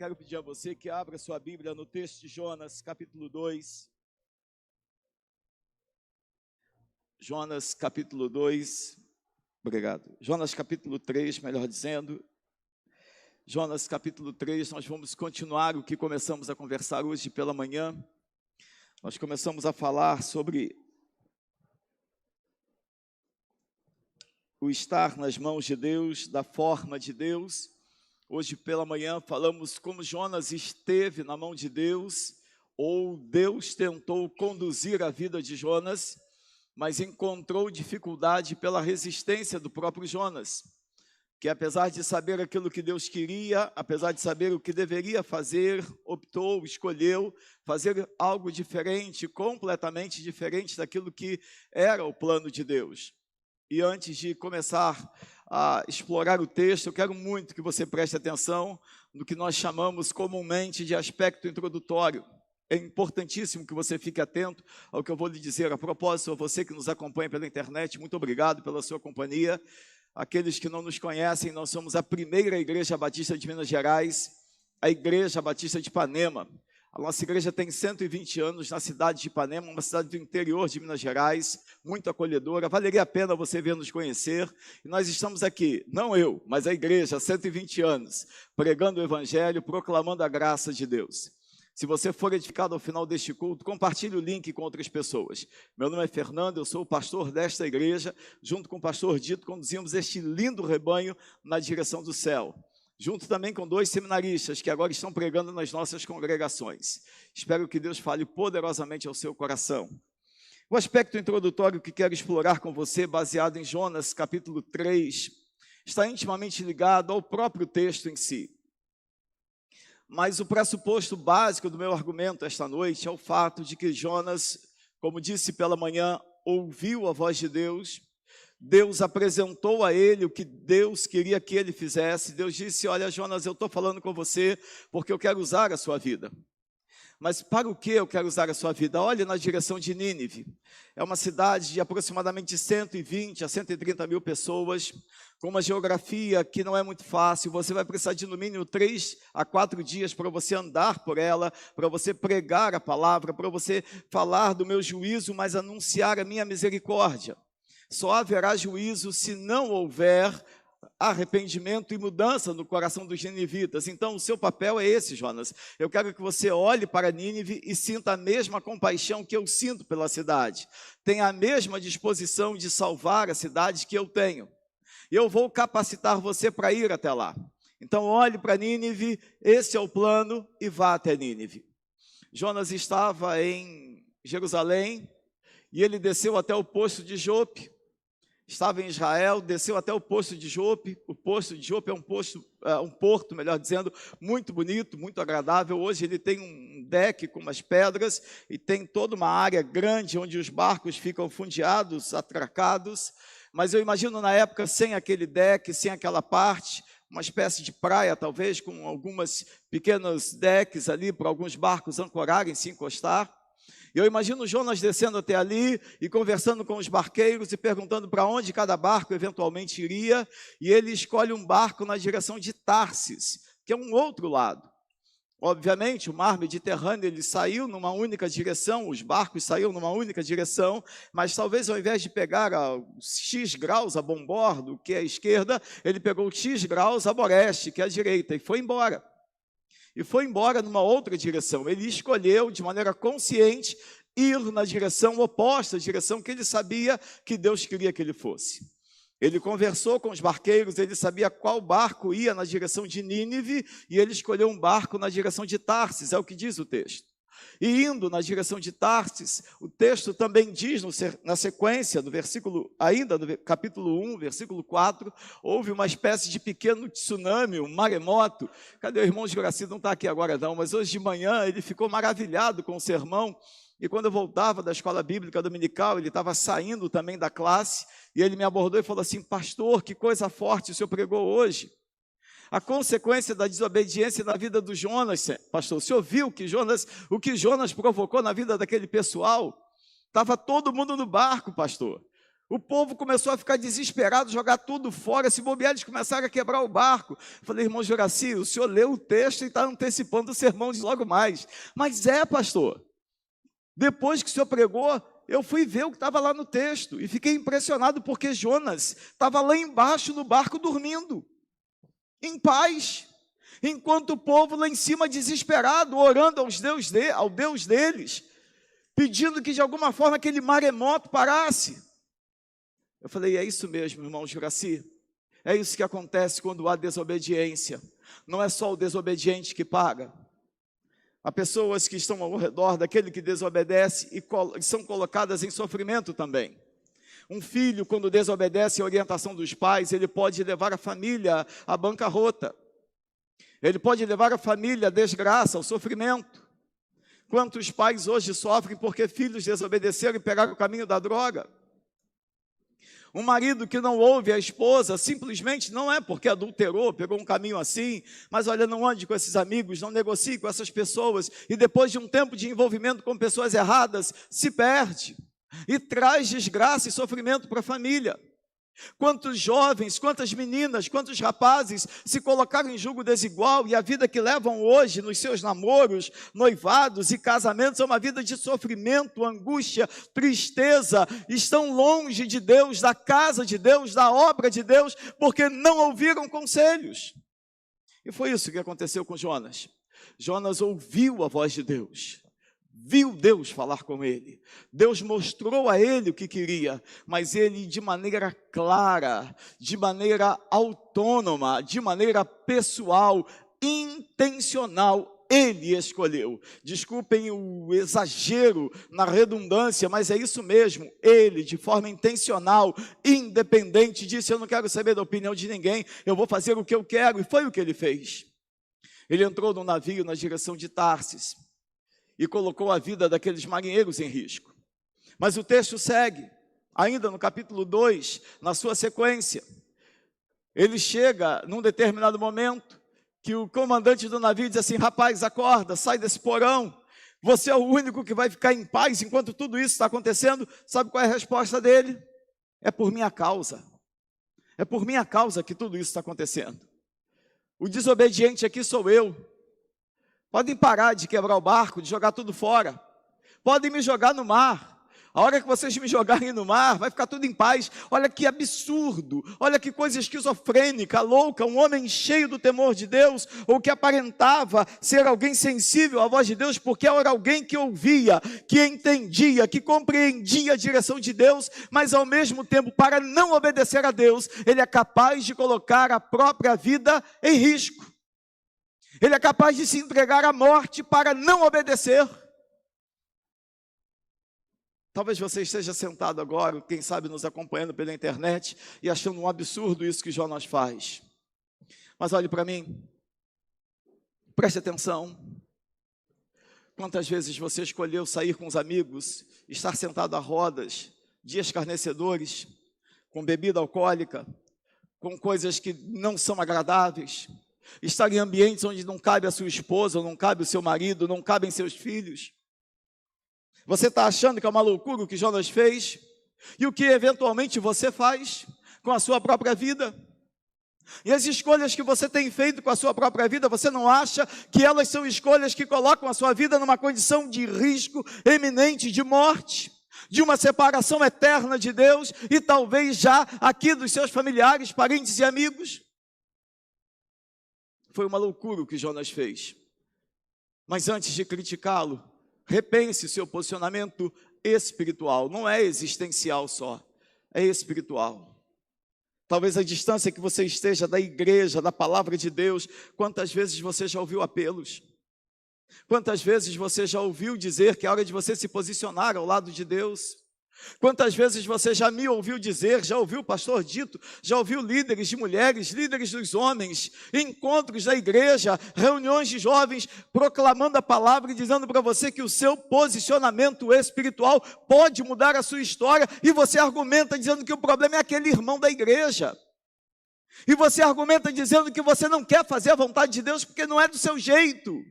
quero pedir a você que abra sua Bíblia no texto de Jonas, capítulo 2. Jonas, capítulo 2. Obrigado. Jonas, capítulo 3, melhor dizendo. Jonas, capítulo 3, nós vamos continuar o que começamos a conversar hoje pela manhã. Nós começamos a falar sobre o estar nas mãos de Deus, da forma de Deus. Hoje pela manhã falamos como Jonas esteve na mão de Deus, ou Deus tentou conduzir a vida de Jonas, mas encontrou dificuldade pela resistência do próprio Jonas, que apesar de saber aquilo que Deus queria, apesar de saber o que deveria fazer, optou, escolheu fazer algo diferente, completamente diferente daquilo que era o plano de Deus. E antes de começar a explorar o texto, eu quero muito que você preste atenção no que nós chamamos comumente de aspecto introdutório. É importantíssimo que você fique atento ao que eu vou lhe dizer. A propósito, a você que nos acompanha pela internet, muito obrigado pela sua companhia. Aqueles que não nos conhecem, nós somos a primeira Igreja Batista de Minas Gerais, a Igreja Batista de Ipanema. A nossa igreja tem 120 anos na cidade de Ipanema, uma cidade do interior de Minas Gerais, muito acolhedora. Valeria a pena você vir nos conhecer. E nós estamos aqui, não eu, mas a igreja, há 120 anos, pregando o Evangelho, proclamando a graça de Deus. Se você for edificado ao final deste culto, compartilhe o link com outras pessoas. Meu nome é Fernando, eu sou o pastor desta igreja. Junto com o pastor Dito, conduzimos este lindo rebanho na direção do céu. Junto também com 2 seminaristas que agora estão pregando nas nossas congregações. Espero que Deus fale poderosamente ao seu coração. O aspecto introdutório que quero explorar com você, baseado em Jonas, capítulo 3, está intimamente ligado ao próprio texto em si. Mas o pressuposto básico do meu argumento esta noite é o fato de que Jonas, como disse pela manhã, ouviu a voz de Deus. Deus apresentou a ele o que Deus queria que ele fizesse. Deus disse: olha, Jonas, eu estou falando com você porque eu quero usar a sua vida. Mas para o que eu quero usar a sua vida? Olhe na direção de Nínive. É uma cidade de aproximadamente 120 a 130 mil pessoas, com uma geografia que não é muito fácil. Você vai precisar de no mínimo 3 a 4 dias para você andar por ela, para você pregar a palavra, para você falar do meu juízo, mas anunciar a minha misericórdia. Só haverá juízo se não houver arrependimento e mudança no coração dos ninivitas. Então, o seu papel é esse, Jonas. Eu quero que você olhe para Nínive e sinta a mesma compaixão que eu sinto pela cidade. Tenha a mesma disposição de salvar a cidade que eu tenho. Eu vou capacitar você para ir até lá. Então, olhe para Nínive, esse é o plano, e vá até Nínive. Jonas estava em Jerusalém e ele desceu até o poço de Jope. Estava em Israel, desceu até o poço de Jope. O poço de Jope é um porto, melhor dizendo, muito bonito, muito agradável. Hoje ele tem um deck com umas pedras e tem toda uma área grande onde os barcos ficam fundeados, atracados. Mas eu imagino na época sem aquele deck, sem aquela parte, uma espécie de praia talvez, com algumas pequenos decks ali para alguns barcos ancorarem, se encostar. Eu imagino Jonas descendo até ali e conversando com os barqueiros e perguntando para onde cada barco eventualmente iria, e ele escolhe um barco na direção de Tarsis, que é um outro lado. Obviamente, o mar Mediterrâneo ele saiu numa única direção, os barcos saíram numa única direção, mas talvez ao invés de pegar X graus a bombordo, que é a esquerda, ele pegou X graus a boreste, que é a direita, e foi embora. E foi embora numa outra direção. Ele escolheu, de maneira consciente, ir na direção oposta, a direção que ele sabia que Deus queria que ele fosse. Ele conversou com os barqueiros, ele sabia qual barco ia na direção de Nínive, e ele escolheu um barco na direção de Tarsis, é o que diz o texto. E indo na direção de Tarsis, o texto também diz na sequência, ainda no capítulo 1, versículo 4, houve uma espécie de pequeno tsunami, um maremoto. Cadê o irmão Juraci? Não está aqui agora não, mas hoje de manhã ele ficou maravilhado com o sermão, e quando eu voltava da escola bíblica dominical, ele estava saindo também da classe, e ele me abordou e falou assim: pastor, que coisa forte o senhor pregou hoje. A consequência da desobediência na vida do Jonas, pastor, o senhor viu o que Jonas provocou na vida daquele pessoal? Estava todo mundo no barco, pastor. O povo começou a ficar desesperado, jogar tudo fora, se bobear, eles começaram a quebrar o barco. Falei, irmão Juraci, o senhor leu o texto e está antecipando o sermão de logo mais. Mas pastor, depois que o senhor pregou, eu fui ver o que estava lá no texto e fiquei impressionado porque Jonas estava lá embaixo no barco dormindo, em paz, enquanto o povo lá em cima desesperado, orando ao Deus deles, pedindo que de alguma forma aquele maremoto parasse. Eu falei, é isso mesmo, irmão Juraci, é isso que acontece quando há desobediência. Não é só o desobediente que paga. Há pessoas que estão ao redor daquele que desobedece e são colocadas em sofrimento também. Um filho, quando desobedece à orientação dos pais, ele pode levar a família à bancarrota. Ele pode levar a família à desgraça, ao sofrimento. Quantos pais hoje sofrem porque filhos desobedeceram e pegaram o caminho da droga? Um marido que não ouve a esposa, simplesmente não é porque adulterou, pegou um caminho assim, mas olha, não ande com esses amigos, não negocie com essas pessoas, e depois de um tempo de envolvimento com pessoas erradas, se perde, e traz desgraça e sofrimento para a família. Quantos jovens, quantas meninas, quantos rapazes se colocaram em julgo desigual e a vida que levam hoje nos seus namoros, noivados e casamentos é uma vida de sofrimento, angústia, tristeza, estão longe de Deus, da casa de Deus, da obra de Deus, porque não ouviram conselhos. E foi isso que aconteceu com Jonas. Jonas ouviu a voz de Deus. Viu Deus falar com ele, Deus mostrou a ele o que queria, mas ele de maneira clara, de maneira autônoma, de maneira pessoal, intencional, ele escolheu. Desculpem o exagero na redundância, mas é isso mesmo, ele de forma intencional, independente, disse, eu não quero saber da opinião de ninguém, eu vou fazer o que eu quero, e foi o que ele fez. Ele entrou no navio na direção de Tarsis, e colocou a vida daqueles marinheiros em risco. Mas o texto segue, ainda no capítulo 2, na sua sequência. Ele chega num determinado momento, que o comandante do navio diz assim, rapaz, acorda, sai desse porão, você é o único que vai ficar em paz enquanto tudo isso está acontecendo. Sabe qual é a resposta dele? É por minha causa. É por minha causa que tudo isso está acontecendo. O desobediente aqui sou eu. Podem parar de quebrar o barco, de jogar tudo fora. Podem me jogar no mar. A hora que vocês me jogarem no mar, vai ficar tudo em paz. Olha que absurdo, olha que coisa esquizofrênica, louca, um homem cheio do temor de Deus, ou que aparentava ser alguém sensível à voz de Deus, porque era alguém que ouvia, que entendia, que compreendia a direção de Deus, mas ao mesmo tempo, para não obedecer a Deus, ele é capaz de colocar a própria vida em risco. Ele é capaz de se entregar à morte para não obedecer. Talvez você esteja sentado agora, quem sabe nos acompanhando pela internet, e achando um absurdo isso que Jonas faz. Mas olhe para mim, preste atenção. Quantas vezes você escolheu sair com os amigos, estar sentado a rodas, de escarnecedores, com bebida alcoólica, com coisas que não são agradáveis, estar em ambientes onde não cabe a sua esposa, não cabe o seu marido, não cabem seus filhos. Você está achando que é uma loucura o que Jonas fez? E o que eventualmente você faz com a sua própria vida? E as escolhas que você tem feito com a sua própria vida, você não acha que elas são escolhas que colocam a sua vida numa condição de risco eminente de morte? De uma separação eterna de Deus e talvez já aqui dos seus familiares, parentes e amigos? Foi uma loucura o que Jonas fez. Mas antes de criticá-lo, repense seu posicionamento espiritual. Não é existencial só, é espiritual. Talvez a distância que você esteja da igreja, da palavra de Deus, quantas vezes você já ouviu apelos? Quantas vezes você já ouviu dizer que é hora de você se posicionar ao lado de Deus? Quantas vezes você já me ouviu dizer, já ouviu o pastor dito, já ouviu líderes de mulheres, líderes dos homens, encontros da igreja, reuniões de jovens, proclamando a palavra e dizendo para você que o seu posicionamento espiritual pode mudar a sua história, e você argumenta dizendo que o problema é aquele irmão da igreja. E você argumenta dizendo que você não quer fazer a vontade de Deus porque não é do seu jeito.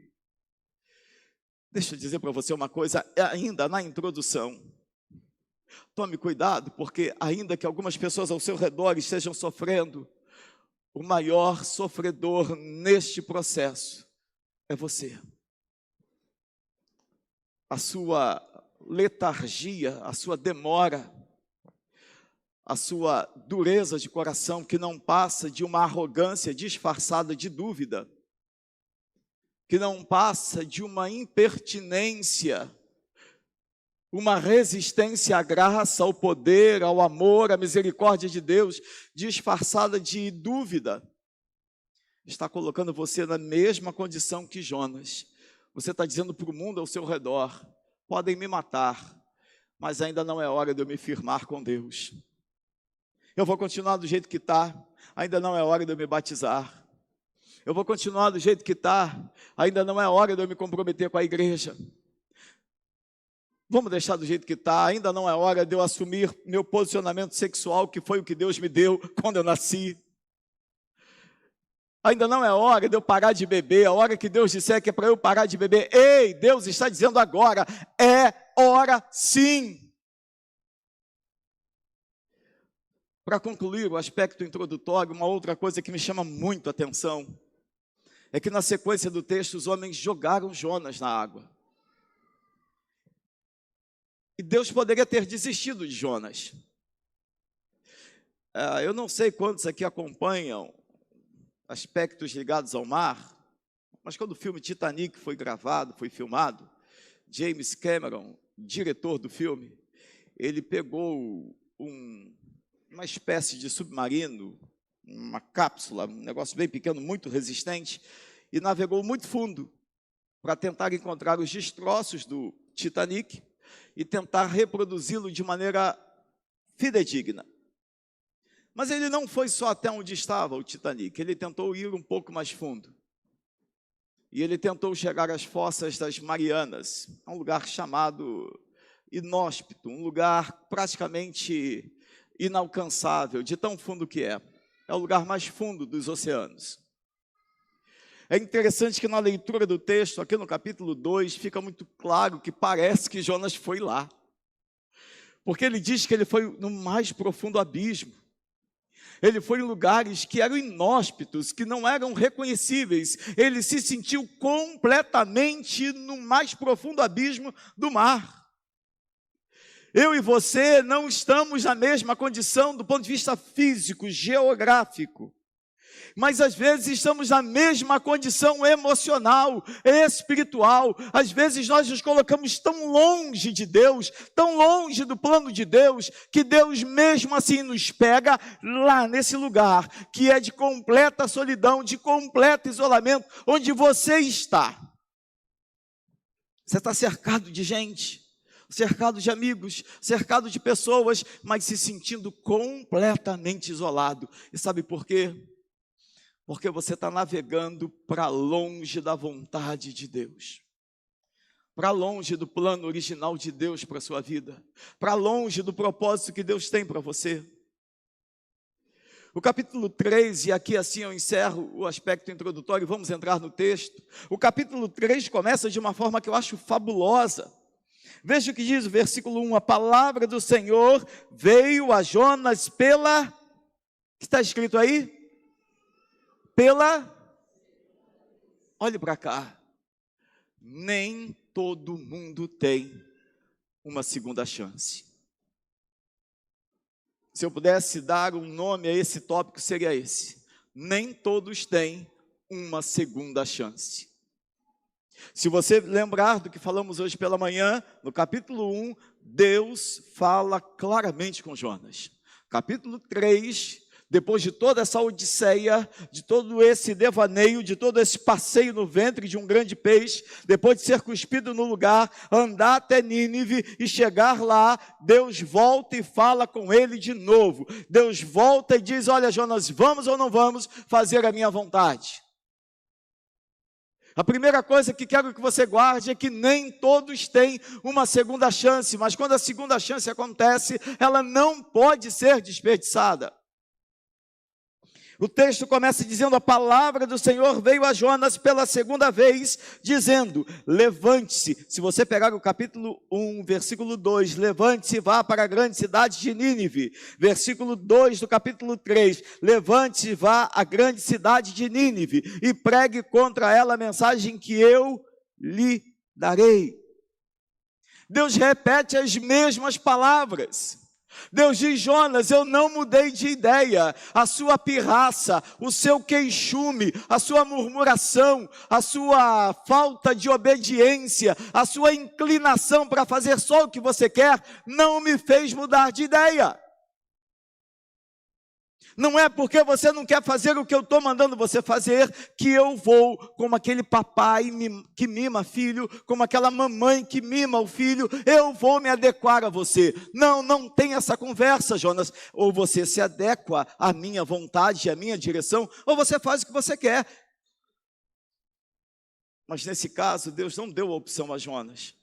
Deixa eu dizer para você uma coisa ainda na introdução. Tome cuidado, porque ainda que algumas pessoas ao seu redor estejam sofrendo, o maior sofredor neste processo é você. A sua letargia, a sua demora, a sua dureza de coração, que não passa de uma arrogância disfarçada de dúvida, que não passa de uma impertinência, uma resistência à graça, ao poder, ao amor, à misericórdia de Deus, disfarçada de dúvida, está colocando você na mesma condição que Jonas. Você está dizendo para o mundo ao seu redor: podem me matar, mas ainda não é hora de eu me firmar com Deus. Eu vou continuar do jeito que está, ainda não é hora de eu me batizar. Eu vou continuar do jeito que está, ainda não é hora de eu me comprometer com a igreja. Vamos deixar do jeito que está, ainda não é hora de eu assumir meu posicionamento sexual, que foi o que Deus me deu quando eu nasci. Ainda não é hora de eu parar de beber, a hora que Deus disser que é para eu parar de beber. Ei, Deus está dizendo agora, é hora sim. Para concluir o aspecto introdutório, uma outra coisa que me chama muito a atenção, é que na sequência do texto os homens jogaram Jonas na água. E Deus poderia ter desistido de Jonas. Eu não sei quantos aqui acompanham aspectos ligados ao mar, mas quando o filme Titanic foi gravado, foi filmado, James Cameron, diretor do filme, ele pegou uma espécie de submarino, uma cápsula, um negócio bem pequeno, muito resistente, e navegou muito fundo para tentar encontrar os destroços do Titanic e tentar reproduzi-lo de maneira fidedigna. Mas ele não foi só até onde estava o Titanic, ele tentou ir um pouco mais fundo. E ele tentou chegar às fossas das Marianas, um lugar chamado inóspito, um lugar praticamente inalcançável, de tão fundo que é. É o lugar mais fundo dos oceanos. É interessante que na leitura do texto, aqui no capítulo 2, fica muito claro que parece que Jonas foi lá. Porque ele diz que ele foi no mais profundo abismo. Ele foi em lugares que eram inóspitos, que não eram reconhecíveis. Ele se sentiu completamente no mais profundo abismo do mar. Eu e você não estamos na mesma condição do ponto de vista físico, geográfico. Mas às vezes estamos na mesma condição emocional, espiritual. Às vezes nós nos colocamos tão longe de Deus, tão longe do plano de Deus, que Deus mesmo assim nos pega lá nesse lugar, que é de completa solidão, de completo isolamento, onde você está. Você está cercado de gente, cercado de amigos, cercado de pessoas, mas se sentindo completamente isolado. E sabe por quê? Porque você está navegando para longe da vontade de Deus, para longe do plano original de Deus para a sua vida, para longe do propósito que Deus tem para você. O capítulo 3, e aqui assim eu encerro o aspecto introdutório, vamos entrar no texto. O capítulo 3 começa de uma forma que eu acho fabulosa. Veja o que diz o versículo 1, a palavra do Senhor veio a Jonas pela... O que está escrito aí? Olhe para cá, nem todo mundo tem uma segunda chance. Se eu pudesse dar um nome a esse tópico, seria esse: nem todos têm uma segunda chance. Se você lembrar do que falamos hoje pela manhã, no capítulo 1, Deus fala claramente com Jonas. Capítulo 3, depois de toda essa odisseia, de todo esse devaneio, de todo esse passeio no ventre de um grande peixe, depois de ser cuspido no lugar, andar até Nínive e chegar lá, Deus volta e fala com ele de novo. Deus volta e diz: olha, Jonas, vamos ou não vamos fazer a minha vontade? A primeira coisa que quero que você guarde é que nem todos têm uma segunda chance, mas quando a segunda chance acontece, ela não pode ser desperdiçada. O texto começa dizendo: a palavra do Senhor veio a Jonas pela segunda vez, dizendo: levante-se. Se você pegar o capítulo 1, versículo 2, levante-se e vá para a grande cidade de Nínive. Versículo 2 do capítulo 3, levante-se e vá à grande cidade de Nínive e pregue contra ela a mensagem que eu lhe darei. Deus repete as mesmas palavras. Deus diz: Jonas, eu não mudei de ideia. A sua pirraça, o seu queixume, a sua murmuração, a sua falta de obediência, a sua inclinação para fazer só o que você quer, não me fez mudar de ideia. Não é porque você não quer fazer o que eu estou mandando você fazer, que eu vou, como aquele papai que mima filho, como aquela mamãe que mima o filho, eu vou me adequar a você. Não, não tem essa conversa, Jonas. Ou você se adequa à minha vontade, à minha direção, ou você faz o que você quer. Mas nesse caso, Deus não deu a opção a Jonas,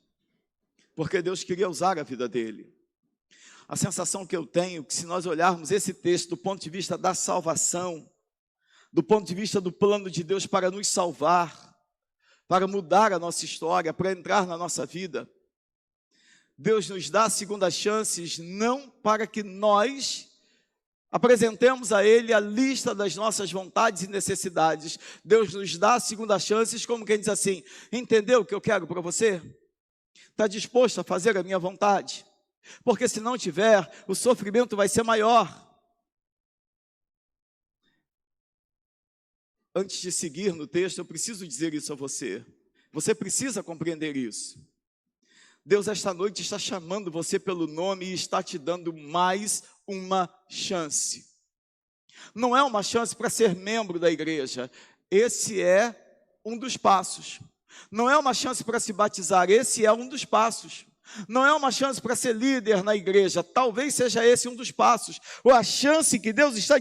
porque Deus queria usar a vida dele. A sensação que eu tenho, que se nós olharmos esse texto do ponto de vista da salvação, do ponto de vista do plano de Deus para nos salvar, para mudar a nossa história, para entrar na nossa vida, Deus nos dá segundas chances, não para que nós apresentemos a Ele a lista das nossas vontades e necessidades. Deus nos dá segundas chances, como quem diz assim: entendeu o que eu quero para você? Está disposto a fazer a minha vontade? Porque se não tiver, o sofrimento vai ser maior. Antes de seguir no texto, eu preciso dizer isso a você. Você precisa compreender isso. Deus esta noite está chamando você pelo nome e está te dando mais uma chance. Não é uma chance para ser membro da igreja. Esse é um dos passos. Não é uma chance para se batizar. Esse é um dos passos. Não é uma chance para ser líder na igreja, talvez seja esse um dos passos. Ou a chance que Deus está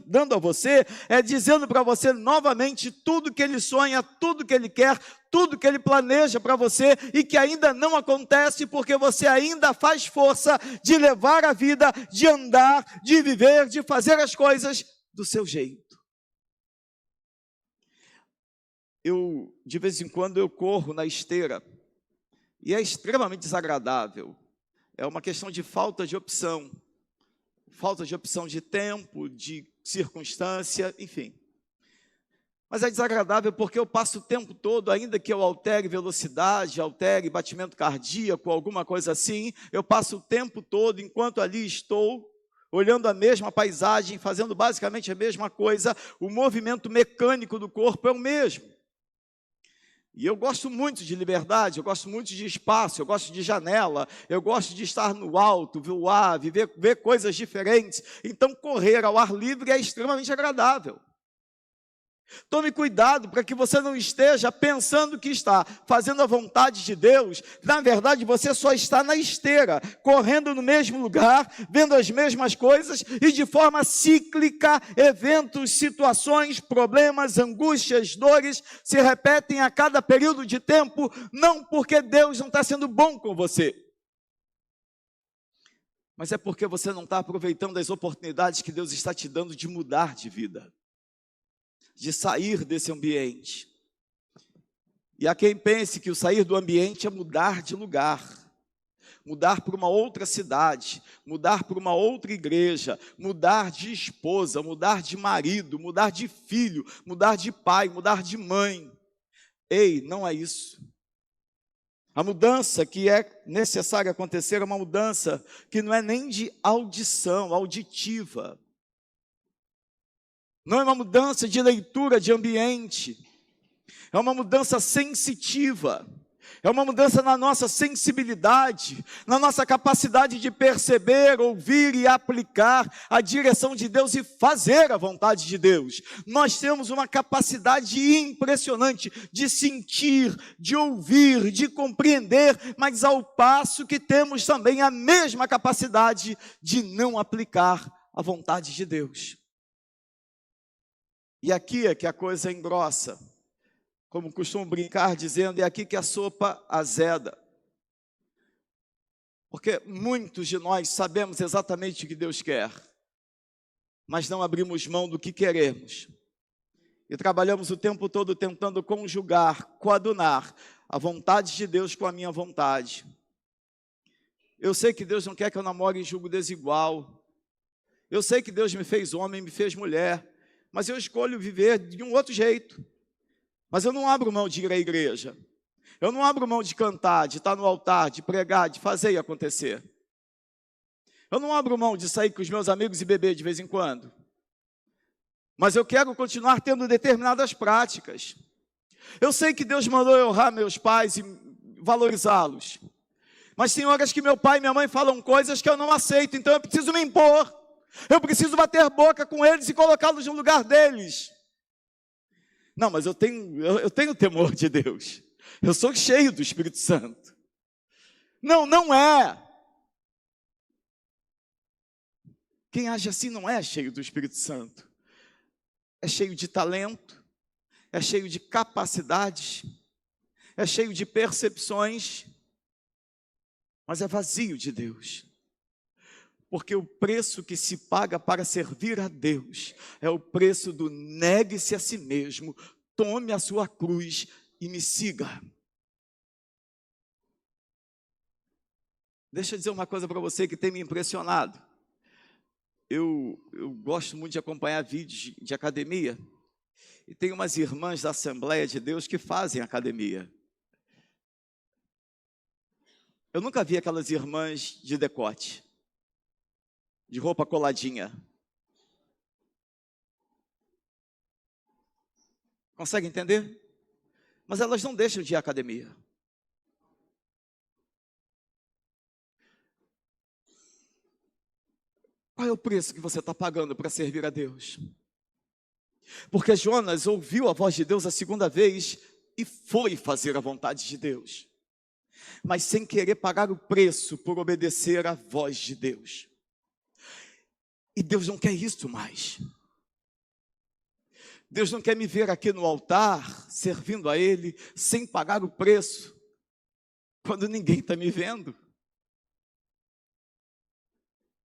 dando a você, é dizendo para você novamente tudo que Ele sonha, tudo que Ele quer, tudo que Ele planeja para você e que ainda não acontece porque você ainda faz força de levar a vida, de andar, de viver, de fazer as coisas do seu jeito. De vez em quando, eu corro na esteira. E é extremamente desagradável. É uma questão de falta de opção de tempo, de circunstância, enfim. Mas é desagradável porque eu passo o tempo todo, ainda que eu altere velocidade, altere batimento cardíaco, alguma coisa assim, eu passo o tempo todo, enquanto ali estou, olhando a mesma paisagem, fazendo basicamente a mesma coisa, o movimento mecânico do corpo é o mesmo. E eu gosto muito de liberdade, eu gosto muito de espaço, eu gosto de janela, eu gosto de estar no alto, voar, ver coisas diferentes. Então, correr ao ar livre é extremamente agradável. Tome cuidado para que você não esteja pensando que está fazendo a vontade de Deus. Na verdade, você só está na esteira, correndo no mesmo lugar, vendo as mesmas coisas e de forma cíclica, eventos, situações, problemas, angústias, dores se repetem a cada período de tempo, não porque Deus não está sendo bom com você, mas é porque você não está aproveitando as oportunidades que Deus está te dando de mudar de vida, de sair desse ambiente. E há quem pense que o sair do ambiente é mudar de lugar, mudar para uma outra cidade, mudar para uma outra igreja, mudar de esposa, mudar de marido, mudar de filho, mudar de pai, mudar de mãe. Ei, não é isso. A mudança que é necessária acontecer é uma mudança que não é nem de auditiva. Não é uma mudança de leitura de ambiente, é uma mudança sensitiva, é uma mudança na nossa sensibilidade, na nossa capacidade de perceber, ouvir e aplicar a direção de Deus e fazer a vontade de Deus. Nós temos uma capacidade impressionante de sentir, de ouvir, de compreender, mas ao passo que temos também a mesma capacidade de não aplicar a vontade de Deus. E aqui é que a coisa engrossa, como costumo brincar dizendo, é aqui que a sopa azeda. Porque muitos de nós sabemos exatamente o que Deus quer. mas não abrimos mão do que queremos. E trabalhamos o tempo todo tentando conjugar, coadunar a vontade de Deus com a minha vontade. Eu sei que Deus não quer que eu namore em julgo desigual. Eu sei que Deus me fez homem, me fez mulher, mas eu escolho viver de um outro jeito. Mas eu não abro mão de ir à igreja. Eu não abro mão de cantar, de estar no altar, de pregar, de fazer e acontecer. Eu não abro mão de sair com os meus amigos e beber de vez em quando. Mas eu quero continuar tendo determinadas práticas. Eu sei que Deus mandou eu honrar meus pais e valorizá-los. Mas tem horas que meu pai e minha mãe falam coisas que eu não aceito, então eu preciso me impor. Eu preciso bater boca com eles e colocá-los no lugar deles. Não, mas eu tenho temor de Deus. Eu sou cheio do Espírito Santo. Não, não é. Quem age assim não é cheio do Espírito Santo. É cheio de talento, é cheio de capacidades, é cheio de percepções, mas é vazio de Deus. Porque o preço que se paga para servir a Deus é o preço do negue-se a si mesmo, tome a sua cruz e me siga. Deixa eu dizer uma coisa para você que tem me impressionado. Eu gosto muito de acompanhar vídeos de academia, e tem umas irmãs da Assembleia de Deus que fazem academia. Eu nunca vi aquelas irmãs de decote, de roupa coladinha. Consegue entender? Mas elas não deixam de ir à academia. Qual é o preço que você está pagando para servir a Deus? Porque Jonas ouviu a voz de Deus a segunda vez e foi fazer a vontade de Deus, mas sem querer pagar o preço por obedecer à voz de Deus. E Deus não quer isso mais. Deus não quer me ver aqui no altar, servindo a Ele, sem pagar o preço, quando ninguém está me vendo.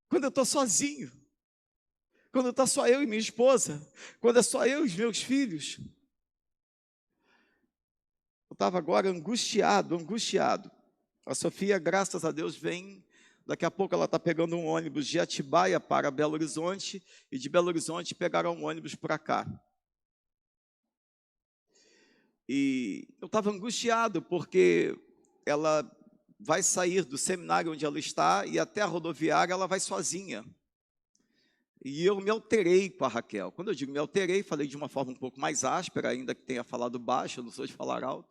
Quando eu estou sozinho, quando está só eu e minha esposa, quando é só eu e os meus filhos. Eu estava agora angustiado. A Sofia, graças a Deus, vem, daqui a pouco ela está pegando um ônibus de Atibaia para Belo Horizonte, e de Belo Horizonte pegará um ônibus para cá. E eu estava angustiado, porque ela vai sair do seminário onde ela está, e até a rodoviária ela vai sozinha. E eu me alterei com a Raquel. Quando eu digo me alterei, falei de uma forma um pouco mais áspera, ainda que tenha falado baixo, eu não sou de falar alto.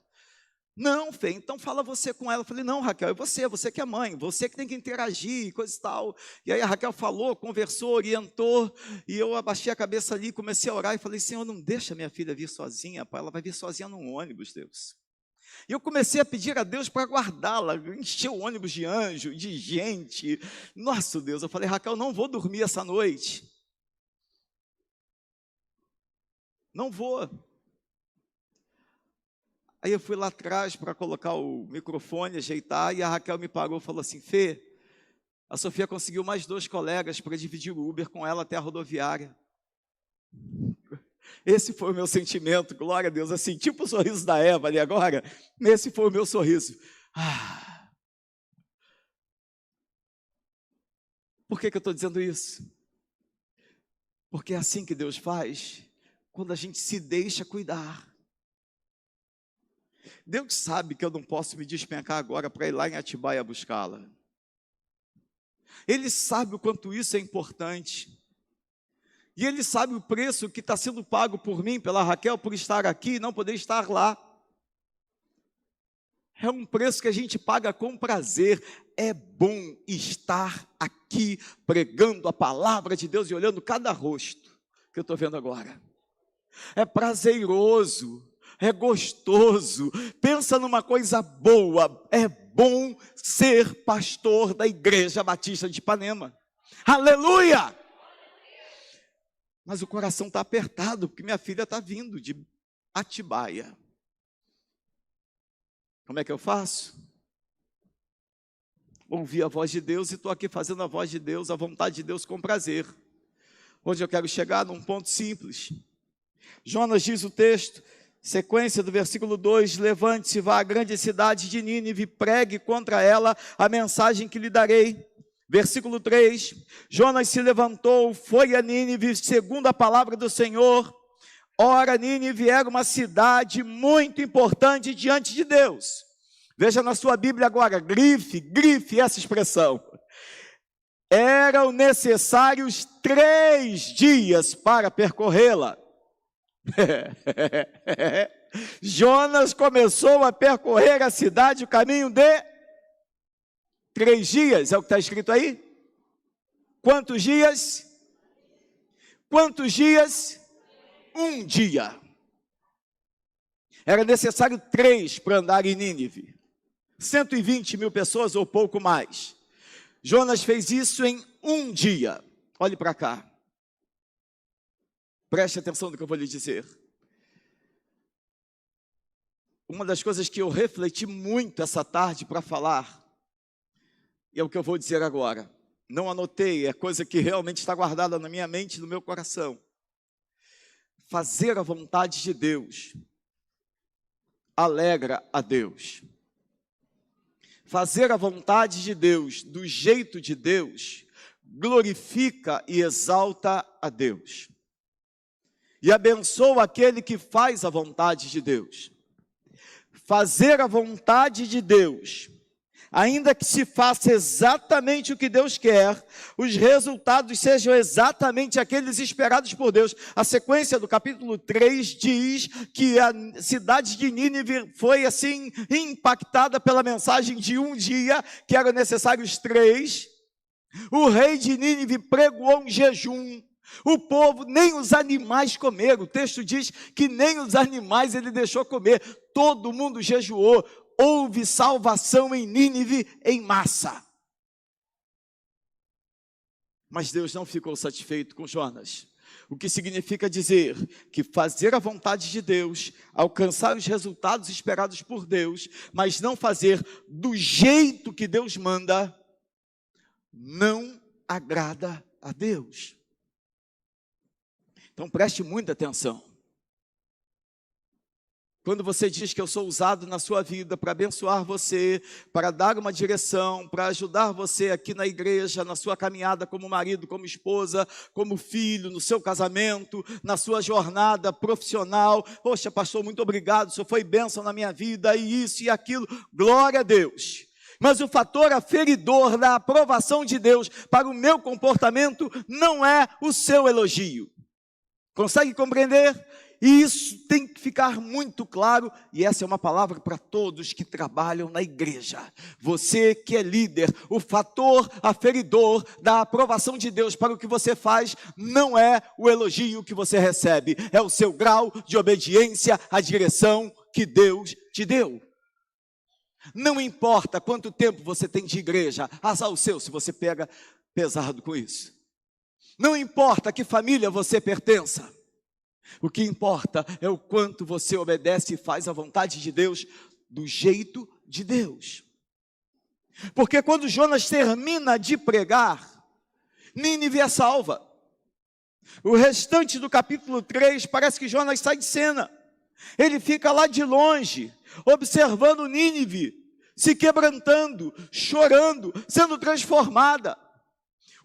Não, Fê, então fala você com ela. Eu falei, não, Raquel, é você que é mãe, você que tem que interagir, coisa e tal. E aí a Raquel falou, conversou, orientou, e eu abaixei a cabeça ali, comecei a orar e falei, Senhor, não deixa minha filha vir sozinha, pai, ela vai vir sozinha num ônibus, Deus. E eu comecei a pedir a Deus para guardá-la, encher o ônibus de anjo, de gente. Nossa, Deus, eu falei, Raquel, não vou dormir essa noite. Não vou. Aí eu fui lá atrás para colocar o microfone, ajeitar, e a Raquel me parou e falou assim, Fê, a Sofia conseguiu mais 2 colegas para dividir o Uber com ela até a rodoviária. Esse foi o meu sentimento, glória a Deus, assim, tipo o sorriso da Eva ali agora, esse foi o meu sorriso. Por que eu estou dizendo isso? Porque é assim que Deus faz, quando a gente se deixa cuidar. Deus sabe que eu não posso me despencar agora para ir lá em Atibaia buscá-la. Ele sabe o quanto isso é importante. E Ele sabe o preço que está sendo pago por mim, pela Raquel, por estar aqui e não poder estar lá. É um preço que a gente paga com prazer. É bom estar aqui pregando a palavra de Deus e olhando cada rosto que eu estou vendo agora. É prazeroso, é gostoso. Pensa numa coisa boa. É bom ser pastor da Igreja Batista de Ipanema. Aleluia! Mas o coração está apertado, porque minha filha está vindo de Atibaia. Como é que eu faço? Ouvi a voz de Deus e estou aqui fazendo a voz de Deus, a vontade de Deus com prazer. Onde eu quero chegar? Num ponto simples. Jonas diz o texto, sequência do versículo 2, levante-se, vá à grande cidade de Nínive, pregue contra ela a mensagem que lhe darei. Versículo 3, Jonas se levantou, foi a Nínive, segundo a palavra do Senhor. Ora, Nínive era uma cidade muito importante diante de Deus. Veja na sua Bíblia agora, grife essa expressão. Eram necessários 3 dias para percorrê-la. Jonas começou a percorrer a cidade o caminho de 3 dias, é o que está escrito aí? Quantos dias? Quantos dias? 1 dia. Era necessário 3 para andar em Nínive. 120 mil pessoas ou pouco mais. Jonas fez isso em 1 dia. Olhe para cá. Preste atenção no que eu vou lhe dizer. Uma das coisas que eu refleti muito essa tarde para falar, é o que eu vou dizer agora. Não anotei, é coisa que realmente está guardada na minha mente e no meu coração. Fazer a vontade de Deus alegra a Deus. Fazer a vontade de Deus, do jeito de Deus, glorifica e exalta a Deus. E abençoa aquele que faz a vontade de Deus. Fazer a vontade de Deus, ainda que se faça exatamente o que Deus quer, os resultados sejam exatamente aqueles esperados por Deus. A sequência do capítulo 3 diz que a cidade de Nínive foi assim impactada pela mensagem de 1 dia, que eram necessários 3. O rei de Nínive pregoou um jejum. O povo, nem os animais comeram. O texto diz que nem os animais ele deixou comer. Todo mundo jejuou. Houve salvação em Nínive em massa. Mas Deus não ficou satisfeito com Jonas. O que significa dizer que fazer a vontade de Deus, alcançar os resultados esperados por Deus, mas não fazer do jeito que Deus manda, não agrada a Deus. Então preste muita atenção. Quando você diz que eu sou usado na sua vida para abençoar você, para dar uma direção, para ajudar você aqui na igreja, na sua caminhada como marido, como esposa, como filho, no seu casamento, na sua jornada profissional. Poxa, pastor, muito obrigado, o senhor foi bênção na minha vida, e isso e aquilo. Glória a Deus. Mas o fator aferidor da aprovação de Deus para o meu comportamento não é o seu elogio. Consegue compreender? E isso tem que ficar muito claro, e essa é uma palavra para todos que trabalham na igreja. Você que é líder, o fator aferidor da aprovação de Deus para o que você faz não é o elogio que você recebe, é o seu grau de obediência à direção que Deus te deu. Não importa quanto tempo você tem de igreja, azar o seu se você pega pesado com isso. Não importa que família você pertença. O que importa é o quanto você obedece e faz a vontade de Deus do jeito de Deus. Porque quando Jonas termina de pregar, Nínive é salva. O restante do capítulo 3 parece que Jonas sai de cena. Ele fica lá de longe, observando Nínive se quebrantando, chorando, sendo transformada.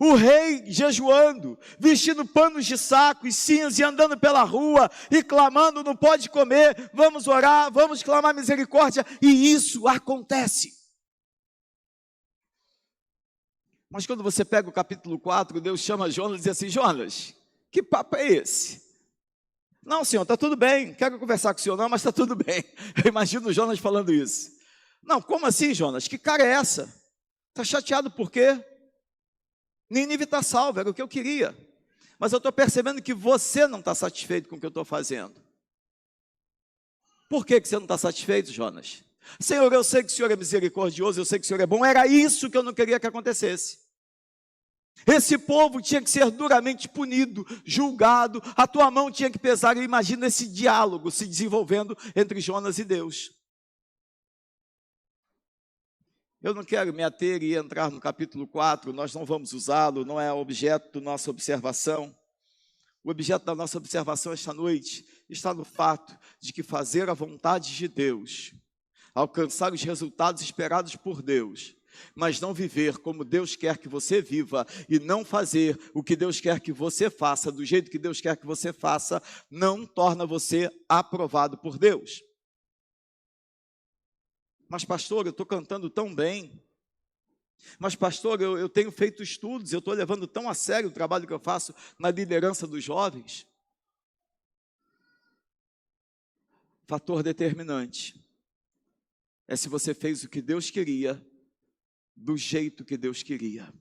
O rei jejuando, vestindo panos de saco e cinza e andando pela rua e clamando, não pode comer, vamos orar, vamos clamar misericórdia, e isso acontece. Mas quando você pega o capítulo 4, Deus chama Jonas e diz assim: Jonas, que papo é esse? Não, senhor, está tudo bem, quero conversar com o senhor não, mas está tudo bem. Eu imagino o Jonas falando isso. Não, como assim, Jonas? Que cara é essa? Está chateado por quê? Nínive está salvo, era o que eu queria. Mas eu estou percebendo que você não está satisfeito com o que eu estou fazendo. Por que você não está satisfeito, Jonas? Senhor, eu sei que o Senhor é misericordioso, eu sei que o Senhor é bom. Era isso que eu não queria que acontecesse. Esse povo tinha que ser duramente punido, julgado, a tua mão tinha que pesar. Eu imagino esse diálogo se desenvolvendo entre Jonas e Deus. Eu não quero me ater e entrar no capítulo 4, nós não vamos usá-lo, não é objeto da nossa observação. O objeto da nossa observação esta noite está no fato de que fazer a vontade de Deus, alcançar os resultados esperados por Deus, mas não viver como Deus quer que você viva e não fazer o que Deus quer que você faça, do jeito que Deus quer que você faça, não torna você aprovado por Deus. Mas pastor, eu estou cantando tão bem. Mas pastor, eu tenho feito estudos, eu estou levando tão a sério o trabalho que eu faço na liderança dos jovens. Fator determinante é se você fez o que Deus queria, do jeito que Deus queria.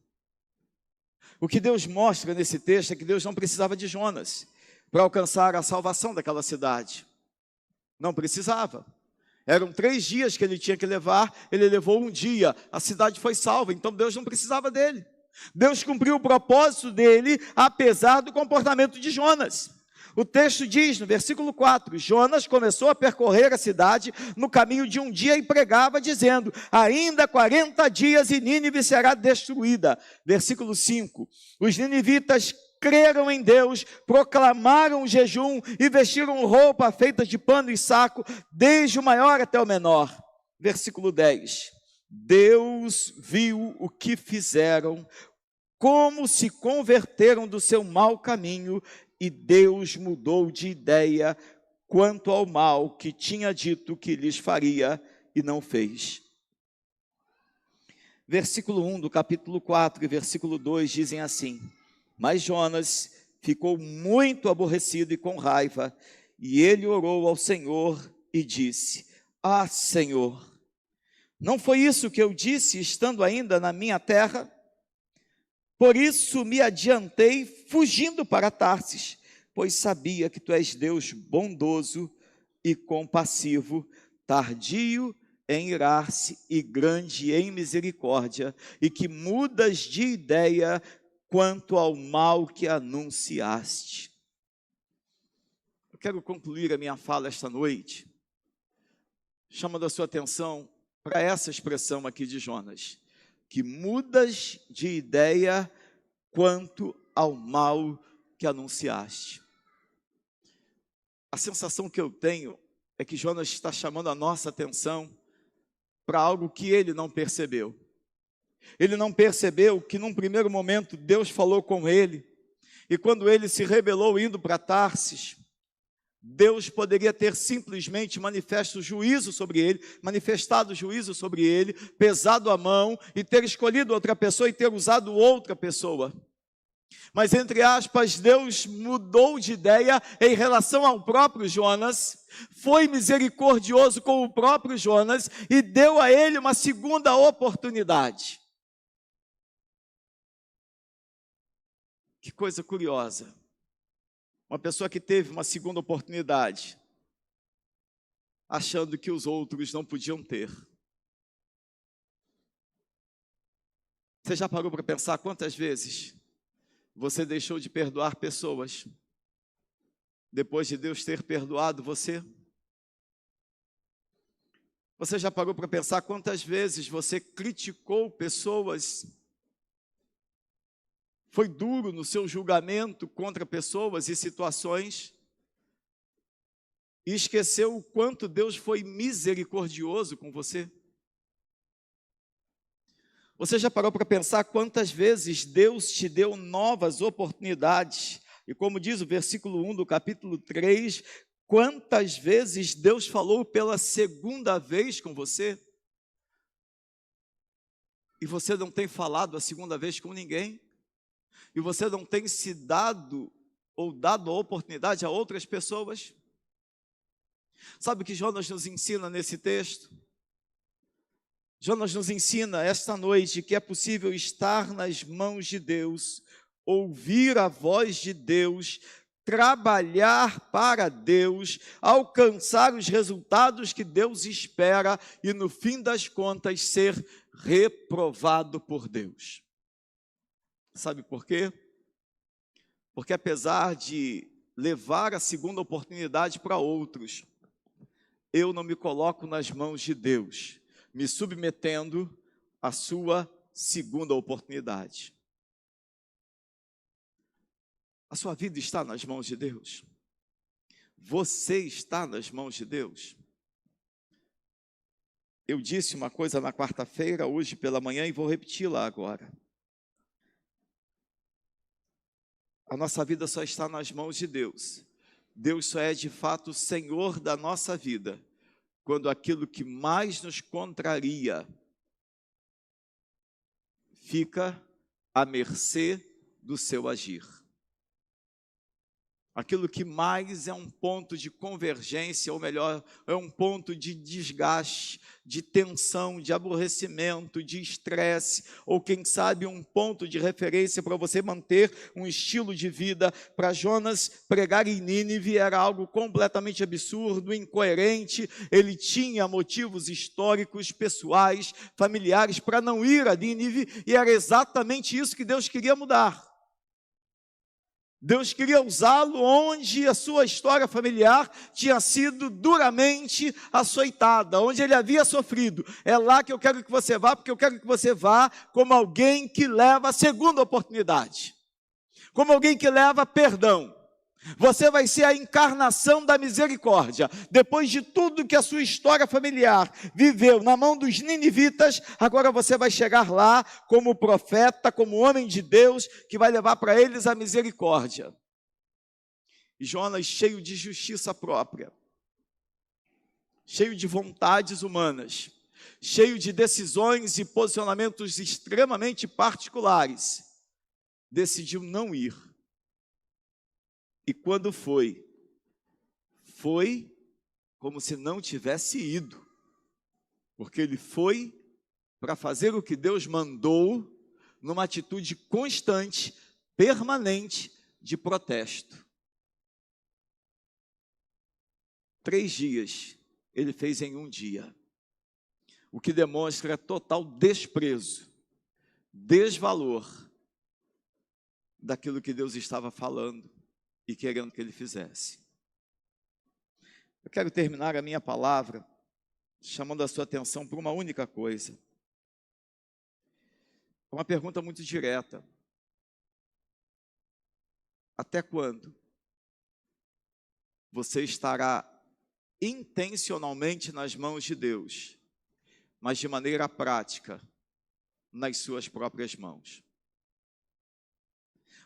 O que Deus mostra nesse texto é que Deus não precisava de Jonas para alcançar a salvação daquela cidade. Não precisava. Eram 3 dias que ele tinha que levar, ele levou 1 dia, a cidade foi salva, então Deus não precisava dele. Deus cumpriu o propósito dele, apesar do comportamento de Jonas. O texto diz, no versículo 4, Jonas começou a percorrer a cidade no caminho de 1 dia e pregava, dizendo, ainda 40 dias e Nínive será destruída. Versículo 5, os ninivitas creram em Deus, proclamaram o jejum e vestiram roupa feita de pano e saco, desde o maior até o menor. Versículo 10, Deus viu o que fizeram, como se converteram do seu mau caminho, e Deus mudou de ideia quanto ao mal que tinha dito que lhes faria e não fez. Versículo 1 do capítulo 4 e versículo 2 dizem assim, mas Jonas ficou muito aborrecido e com raiva, e ele orou ao Senhor e disse, ah, Senhor, não foi isso que eu disse estando ainda na minha terra? Por isso me adiantei fugindo para Tarsis, pois sabia que tu és Deus bondoso e compassivo, tardio em irar-se e grande em misericórdia, e que mudas de ideia quanto ao mal que anunciaste. Eu quero concluir a minha fala esta noite, chamando a sua atenção para essa expressão aqui de Jonas, que mudas de ideia quanto ao mal que anunciaste. A sensação que eu tenho é que Jonas está chamando a nossa atenção para algo que ele não percebeu. Ele não percebeu que num primeiro momento Deus falou com ele, e quando ele se rebelou indo para Tarsis, Deus poderia ter simplesmente manifestado juízo sobre ele, pesado a mão e ter escolhido outra pessoa e ter usado outra pessoa. Mas, entre aspas, Deus mudou de ideia em relação ao próprio Jonas, foi misericordioso com o próprio Jonas e deu a ele uma segunda oportunidade. Que coisa curiosa. Uma pessoa que teve uma segunda oportunidade, achando que os outros não podiam ter. Você já parou para pensar quantas vezes você deixou de perdoar pessoas depois de Deus ter perdoado você? Você já parou para pensar quantas vezes você criticou pessoas, foi duro no seu julgamento contra pessoas e situações, e esqueceu o quanto Deus foi misericordioso com você? Você já parou para pensar quantas vezes Deus te deu novas oportunidades? E como diz o versículo 1 do capítulo 3, quantas vezes Deus falou pela segunda vez com você? E você não tem falado a segunda vez com ninguém? E você não tem se dado ou dado a oportunidade a outras pessoas? Sabe o que Jonas nos ensina nesse texto? Jonas nos ensina esta noite que é possível estar nas mãos de Deus, ouvir a voz de Deus, trabalhar para Deus, alcançar os resultados que Deus espera e, no fim das contas, ser reprovado por Deus. Sabe por quê? Porque apesar de levar a segunda oportunidade para outros, eu não me coloco nas mãos de Deus, me submetendo à sua segunda oportunidade. A sua vida está nas mãos de Deus? Você está nas mãos de Deus? Eu disse uma coisa na quarta-feira, hoje pela manhã, e vou repeti-la agora. A nossa vida só está nas mãos de Deus. Deus só é de fato o Senhor da nossa vida, quando aquilo que mais nos contraria fica à mercê do seu agir. Aquilo que mais é um ponto de convergência, ou melhor, é um ponto de desgaste, de tensão, de aborrecimento, de estresse, ou quem sabe um ponto de referência para você manter um estilo de vida. Para Jonas, pregar em Nínive era algo completamente absurdo, incoerente. Ele tinha motivos históricos, pessoais, familiares para não ir a Nínive, e era exatamente isso que Deus queria mudar. Deus queria usá-lo onde a sua história familiar tinha sido duramente açoitada, onde ele havia sofrido. É lá que eu quero que você vá, porque eu quero que você vá como alguém que leva a segunda oportunidade, como alguém que leva perdão. Você vai ser a encarnação da misericórdia. Depois de tudo que a sua história familiar viveu na mão dos ninivitas, agora você vai chegar lá como profeta, como homem de Deus, que vai levar para eles a misericórdia. E Jonas, cheio de justiça própria, cheio de vontades humanas, cheio de decisões e posicionamentos extremamente particulares, decidiu não ir. E quando foi como se não tivesse ido, porque ele foi para fazer o que Deus mandou, numa atitude constante, permanente, de protesto. 3 dias ele fez em um dia, o que demonstra total desprezo, desvalor daquilo que Deus estava falando e querendo que ele fizesse. Eu quero terminar a minha palavra chamando a sua atenção para uma única coisa. Uma pergunta muito direta. Até quando você estará intencionalmente nas mãos de Deus, mas de maneira prática, nas suas próprias mãos?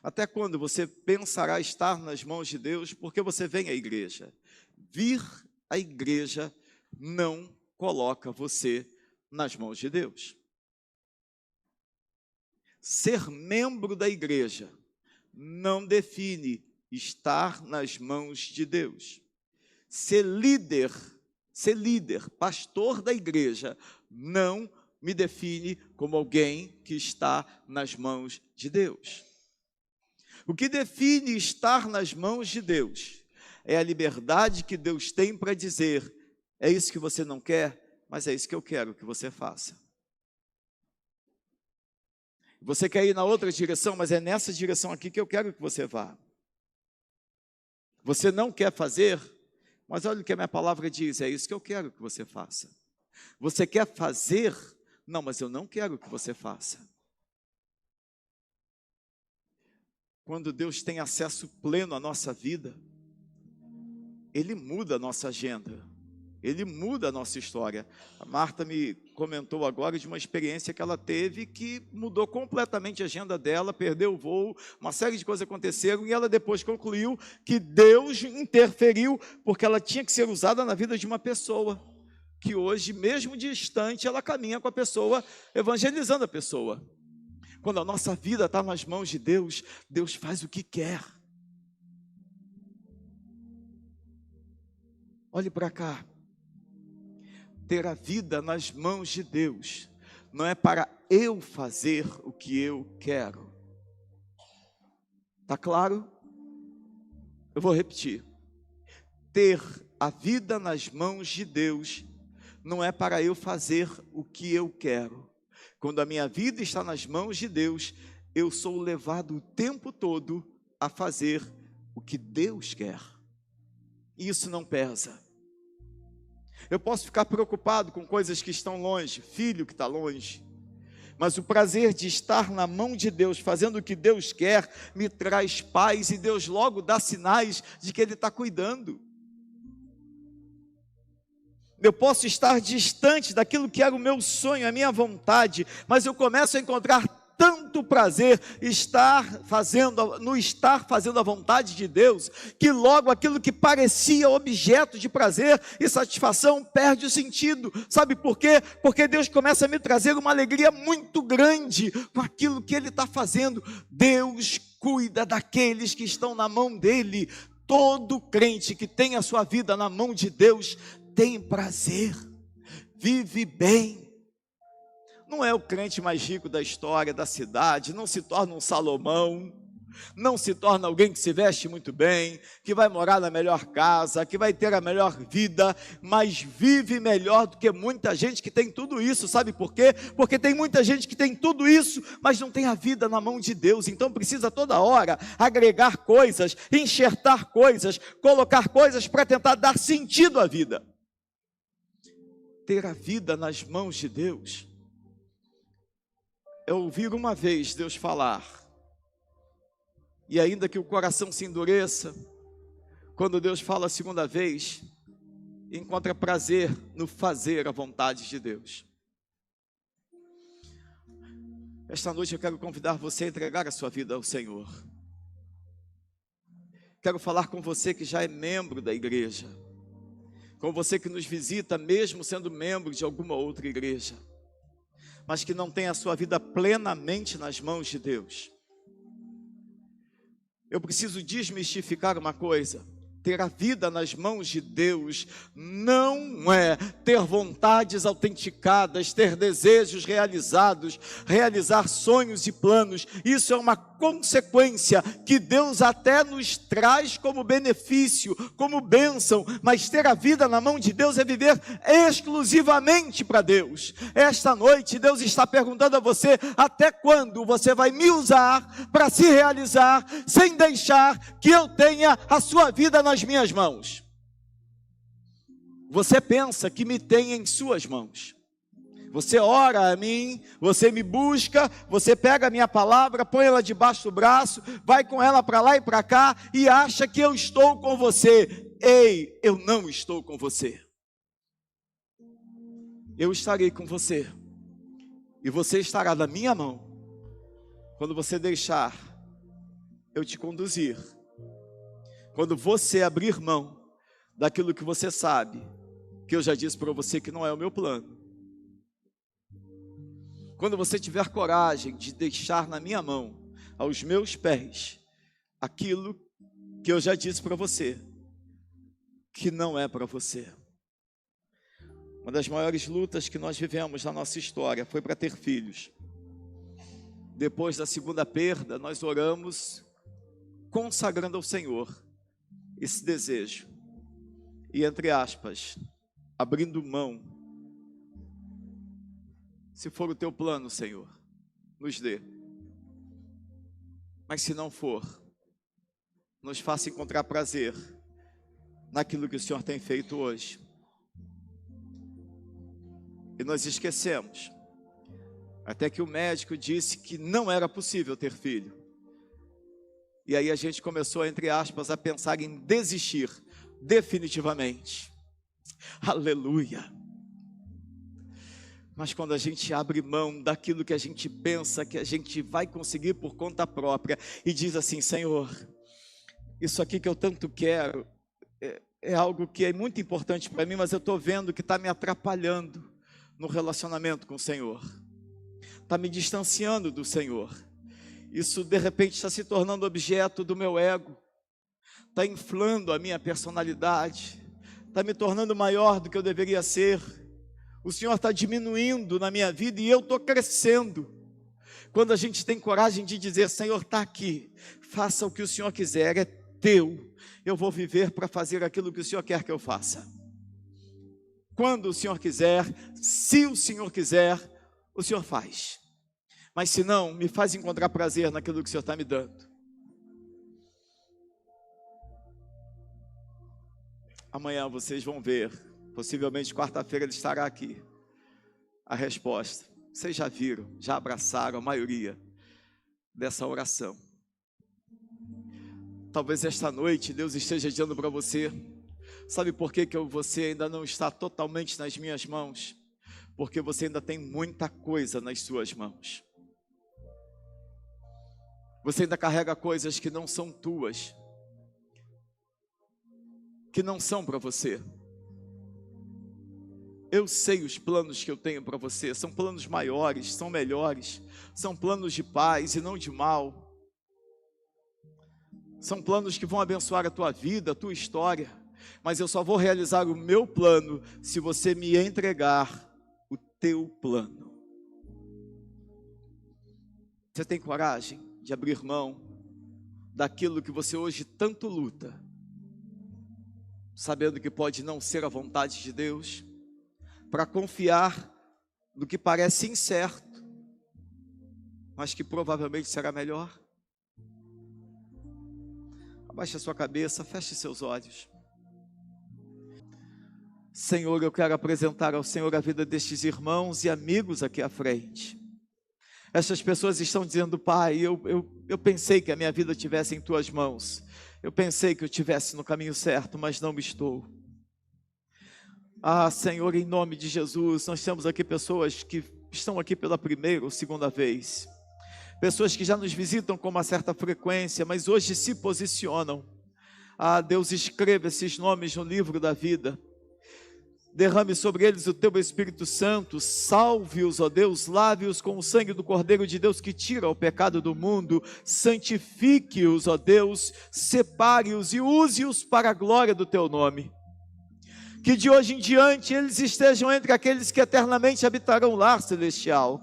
Até quando você pensará estar nas mãos de Deus porque você vem à igreja? Vir à igreja não coloca você nas mãos de Deus. Ser membro da igreja não define estar nas mãos de Deus. Ser líder, pastor da igreja, não me define como alguém que está nas mãos de Deus. O que define estar nas mãos de Deus é a liberdade que Deus tem para dizer: é isso que você não quer, mas é isso que eu quero que você faça. Você quer ir na outra direção, mas é nessa direção aqui que eu quero que você vá. Você não quer fazer, mas olha o que a minha palavra diz: é isso que eu quero que você faça. Você quer fazer? Não, mas eu não quero que você faça. Quando Deus tem acesso pleno à nossa vida, Ele muda a nossa agenda, Ele muda a nossa história. A Marta me comentou agora de uma experiência que ela teve que mudou completamente a agenda dela, perdeu o voo, uma série de coisas aconteceram, e ela depois concluiu que Deus interferiu, porque ela tinha que ser usada na vida de uma pessoa, que hoje, mesmo distante, ela caminha com a pessoa, evangelizando a pessoa. Quando a nossa vida está nas mãos de Deus, Deus faz o que quer. Olhe para cá. Ter a vida nas mãos de Deus não é para eu fazer o que eu quero. Está claro? Eu vou repetir. Ter a vida nas mãos de Deus não é para eu fazer o que eu quero. Quando a minha vida está nas mãos de Deus, eu sou levado o tempo todo a fazer o que Deus quer. E isso não pesa. Eu posso ficar preocupado com coisas que estão longe, filho que está longe. Mas o prazer de estar na mão de Deus, fazendo o que Deus quer, me traz paz, e Deus logo dá sinais de que Ele está cuidando. Eu posso estar distante daquilo que era o meu sonho, a minha vontade, mas eu começo a encontrar tanto prazer estar fazendo a vontade de Deus, que logo aquilo que parecia objeto de prazer e satisfação perde o sentido. Sabe por quê? Porque Deus começa a me trazer uma alegria muito grande com aquilo que Ele está fazendo. Deus cuida daqueles que estão na mão dEle. Todo crente que tem a sua vida na mão de Deus tem prazer, vive bem. Não é o crente mais rico da história da cidade, não se torna um Salomão, não se torna alguém que se veste muito bem, que vai morar na melhor casa, que vai ter a melhor vida, mas vive melhor do que muita gente que tem tudo isso. Sabe por quê? Porque tem muita gente que tem tudo isso, mas não tem a vida na mão de Deus. Então precisa toda hora agregar coisas, enxertar coisas, colocar coisas para tentar dar sentido à vida. Ter a vida nas mãos de Deus é ouvir uma vez Deus falar, e ainda que o coração se endureça, quando Deus fala a segunda vez, encontra prazer no fazer a vontade de Deus. Esta noite eu quero convidar você a entregar a sua vida ao Senhor. Quero falar com você que já é membro da igreja, com você que nos visita mesmo sendo membro de alguma outra igreja, mas que não tem a sua vida plenamente nas mãos de Deus. Eu preciso desmistificar uma coisa: ter a vida nas mãos de Deus não é ter vontades autenticadas, ter desejos realizados, realizar sonhos e planos. Isso é uma consequência que Deus até nos traz como benefício, como bênção, mas ter a vida na mão de Deus é viver exclusivamente para Deus. Esta noite Deus está perguntando a você: até quando você vai me usar para se realizar, sem deixar que eu tenha a sua vida nas minhas mãos? Você pensa que me tem em suas mãos. Você ora a mim, você me busca, você pega a minha palavra, põe ela debaixo do braço, vai com ela para lá e para cá e acha que eu estou com você. Ei, eu não estou com você. Eu estarei com você e você estará na minha mão quando você deixar eu te conduzir. Quando você abrir mão daquilo que você sabe, que eu já disse para você que não é o meu plano. Quando você tiver coragem de deixar na minha mão, aos meus pés, aquilo que eu já disse para você, que não é para você. Uma das maiores lutas que nós vivemos na nossa história foi para ter filhos. Depois da segunda perda, nós oramos consagrando ao Senhor esse desejo. E entre aspas, abrindo mão. Se for o teu plano, Senhor, nos dê. Mas se não for, nos faça encontrar prazer naquilo que o Senhor tem feito hoje. E nós esquecemos, até que o médico disse que não era possível ter filho. E aí a gente começou, entre aspas, a pensar em desistir definitivamente. Aleluia! Mas quando a gente abre mão daquilo que a gente pensa que a gente vai conseguir por conta própria e diz assim: Senhor, isso aqui que eu tanto quero é algo que é muito importante para mim, mas eu estou vendo que está me atrapalhando no relacionamento com o Senhor, está me distanciando do Senhor. Isso de repente está se tornando objeto do meu ego, está inflando a minha personalidade, está me tornando maior do que eu deveria ser. O Senhor está diminuindo na minha vida e eu estou crescendo. Quando a gente tem coragem de dizer: Senhor, está aqui, faça o que o Senhor quiser, é teu, eu vou viver para fazer aquilo que o Senhor quer que eu faça. Quando o Senhor quiser, se o Senhor quiser, o Senhor faz. Mas se não, me faz encontrar prazer naquilo que o Senhor está me dando. Amanhã vocês vão ver, possivelmente quarta-feira ele estará aqui, a resposta. Vocês já viram, já abraçaram a maioria dessa oração. Talvez esta noite Deus esteja dizendo para você: sabe por que você ainda não está totalmente nas minhas mãos? Porque você ainda tem muita coisa nas suas mãos. Você ainda carrega coisas que não são tuas, que não são para você. Eu sei os planos que eu tenho para você, são planos maiores, são melhores, são planos de paz e não de mal. São planos que vão abençoar a tua vida, a tua história, mas eu só vou realizar o meu plano se você me entregar o teu plano. Você tem coragem de abrir mão daquilo que você hoje tanto luta, sabendo que pode não ser a vontade de Deus, para confiar no que parece incerto, mas que provavelmente será melhor? Abaixe a sua cabeça, feche seus olhos. Senhor, eu quero apresentar ao Senhor a vida destes irmãos e amigos aqui à frente. Essas pessoas estão dizendo: Pai, eu pensei que a minha vida estivesse em Tuas mãos. Eu pensei que eu estivesse no caminho certo, mas não estou. Ah, Senhor, em nome de Jesus, nós temos aqui pessoas que estão aqui pela primeira ou segunda vez. Pessoas que já nos visitam com uma certa frequência, mas hoje se posicionam. Ah, Deus, escreva esses nomes no livro da vida. Derrame sobre eles o Teu Espírito Santo, salve-os, ó Deus, lave-os com o sangue do Cordeiro de Deus que tira o pecado do mundo, santifique-os, ó Deus, separe-os e use-os para a glória do Teu nome. Que de hoje em diante eles estejam entre aqueles que eternamente habitarão o lar celestial.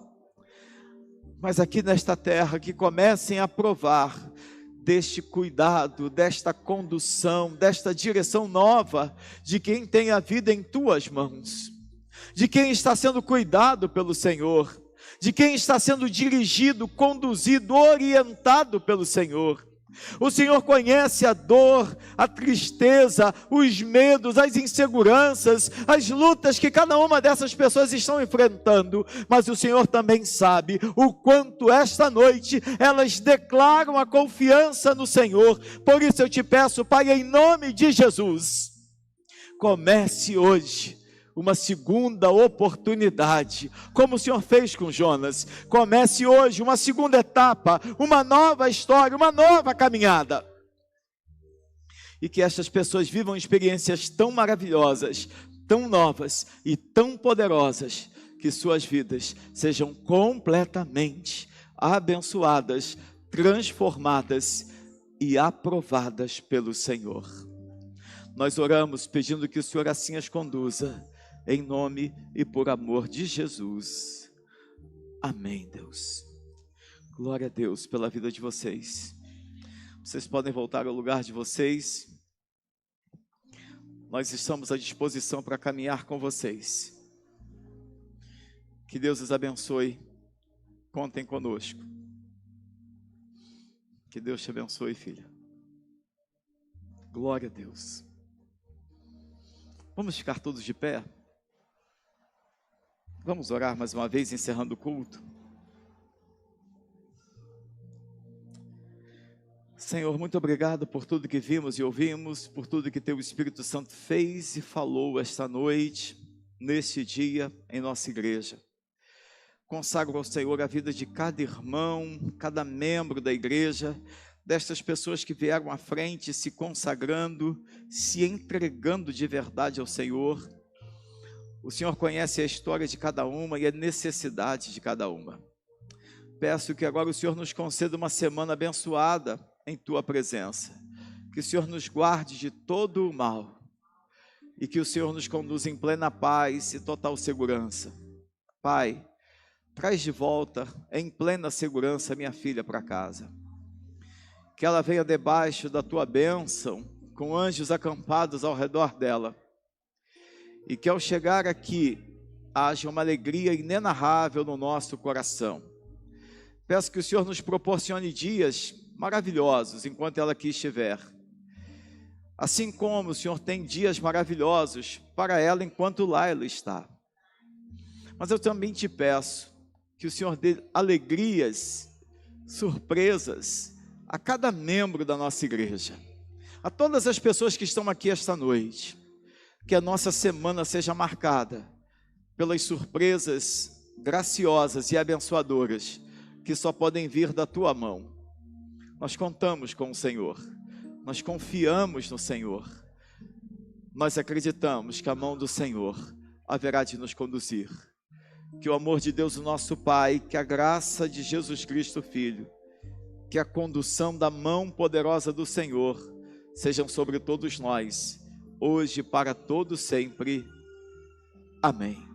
Mas aqui nesta terra, que comecem a provar deste cuidado, desta condução, desta direção nova, de quem tem a vida em Tuas mãos, de quem está sendo cuidado pelo Senhor, de quem está sendo dirigido, conduzido, orientado pelo Senhor. O Senhor conhece a dor, a tristeza, os medos, as inseguranças, as lutas que cada uma dessas pessoas estão enfrentando, mas o Senhor também sabe o quanto esta noite elas declaram a confiança no Senhor. Por isso eu te peço, Pai, em nome de Jesus, comece hoje uma segunda oportunidade, como o Senhor fez com Jonas. Comece hoje uma segunda etapa, uma nova história, uma nova caminhada. E que estas pessoas vivam experiências tão maravilhosas, tão novas e tão poderosas, que suas vidas sejam completamente abençoadas, transformadas e aprovadas pelo Senhor. Nós oramos pedindo que o Senhor assim as conduza, em nome e por amor de Jesus. Amém, Deus. Glória a Deus pela vida de vocês. Vocês podem voltar ao lugar de vocês. Nós estamos à disposição para caminhar com vocês. Que Deus os abençoe. Contem conosco. Que Deus te abençoe, filha. Glória a Deus. Vamos ficar todos de pé? Vamos orar mais uma vez, encerrando o culto. Senhor, muito obrigado por tudo que vimos e ouvimos, por tudo que Teu Espírito Santo fez e falou esta noite, neste dia, em nossa igreja. Consagro ao Senhor a vida de cada irmão, cada membro da igreja, destas pessoas que vieram à frente, se consagrando, se entregando de verdade ao Senhor. O Senhor conhece a história de cada uma e a necessidade de cada uma. Peço que agora o Senhor nos conceda uma semana abençoada em Tua presença. Que o Senhor nos guarde de todo o mal. E que o Senhor nos conduza em plena paz e total segurança. Pai, traz de volta em plena segurança minha filha para casa. Que ela venha debaixo da Tua bênção, com anjos acampados ao redor dela. E que ao chegar aqui, haja uma alegria inenarrável no nosso coração. Peço que o Senhor nos proporcione dias maravilhosos enquanto ela aqui estiver. Assim como o Senhor tem dias maravilhosos para ela enquanto lá ela está. Mas eu também te peço que o Senhor dê alegrias, surpresas a cada membro da nossa igreja, a todas as pessoas que estão aqui esta noite. Que a nossa semana seja marcada pelas surpresas graciosas e abençoadoras que só podem vir da tua mão. Nós contamos com o Senhor, nós confiamos no Senhor, nós acreditamos que a mão do Senhor haverá de nos conduzir. Que o amor de Deus, o nosso Pai, que a graça de Jesus Cristo, Filho, que a condução da mão poderosa do Senhor sejam sobre todos nós, hoje e para todo sempre. Amém.